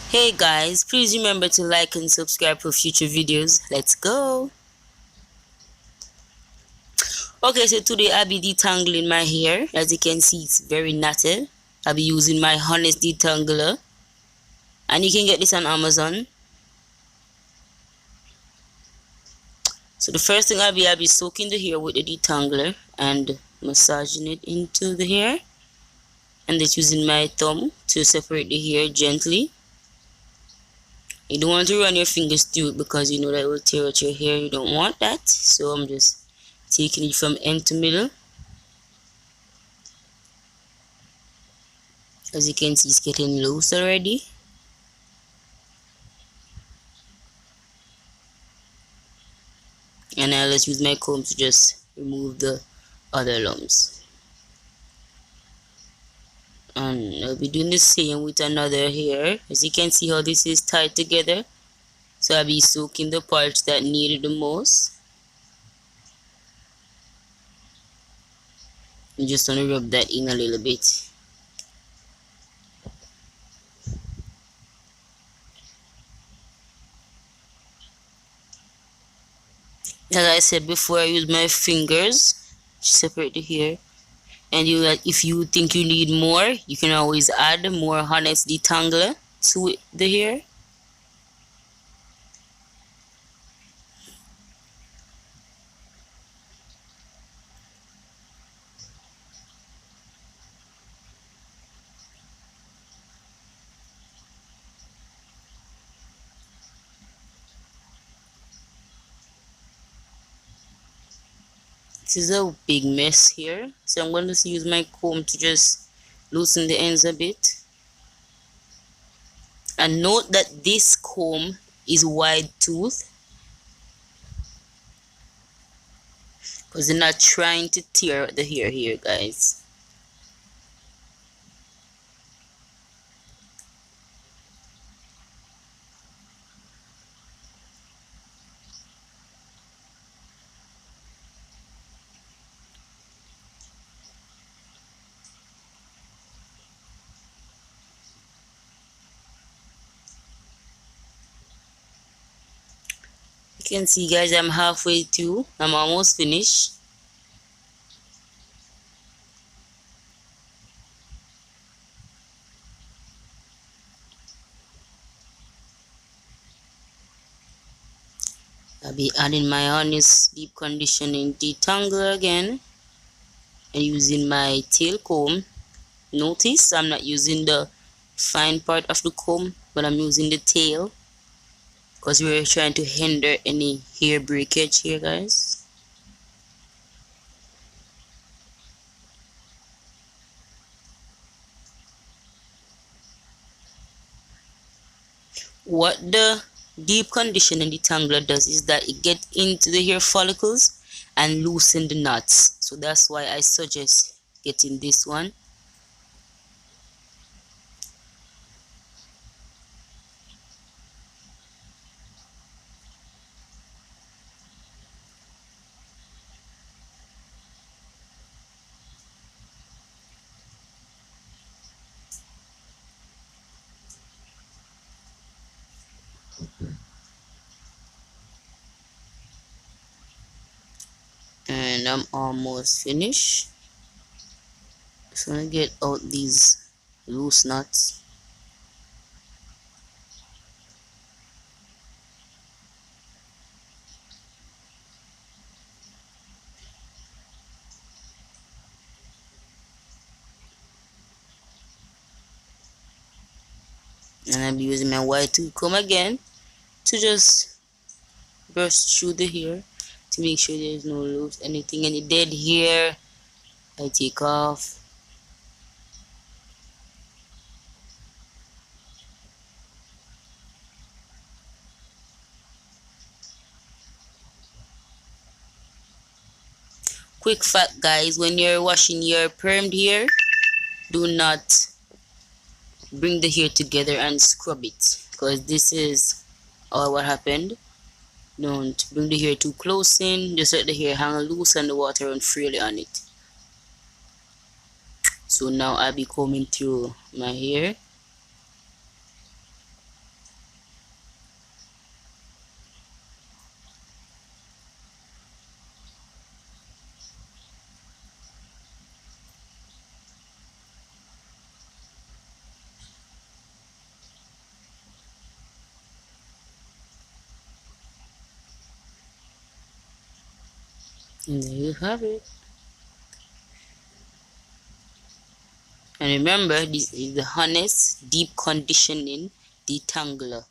Hey guys, please remember to like and subscribe for future videos. Let's go. Okay, so today I'll be detangling my hair. As you can see, it's very knotted. I'll be using my Honest Detangler, and you can get this on Amazon. So the first thing I'll be soaking the hair with the detangler and massaging it into the hair, and just using my thumb to separate the hair gently. You don't want to run your fingers through it because you know that will tear out your hair. You don't want that. So I'm just taking it from end to middle. As you can see, it's getting loose already. And now let's use my comb to just remove the other lumps. And I'll be doing the same with another hair. As you can see how this is tied together. So I'll be soaking the parts that need it the most. I'm just gonna rub that in a little bit. As I said before, I use my fingers to separate the hair. And if you think you need more, you can always add more Honest Detangler to the hair. This is a big mess here, so I'm going to use my comb to just loosen the ends a bit. And note that this comb is wide tooth because they're not trying to tear out the hair here, guys. You can see, guys, I'm halfway through. I'm almost finished. I'll be adding my Honest Deep Conditioning Detangler again and using my tail comb. Notice I'm not using the fine part of the comb, but I'm using the tail because we're trying to hinder any hair breakage here, guys. What the deep conditioning detangler does is that it gets into the hair follicles and loosen the knots. So that's why I suggest getting this one. And I'm almost finished. Just gonna get out these loose knots. And I'll be using my white tooth comb again to just brush through the hair to make sure there's no loose anything, any dead hair I take off. Quick fact, guys, when you're washing your permed hair, do not bring the hair together and scrub it, because this is all what happened. Don't bring the hair too close in, just let the hair hang loose and the water run freely on it. So now I'll be combing through my hair. And there you have it. And remember, this is the honest deep conditioning detangler.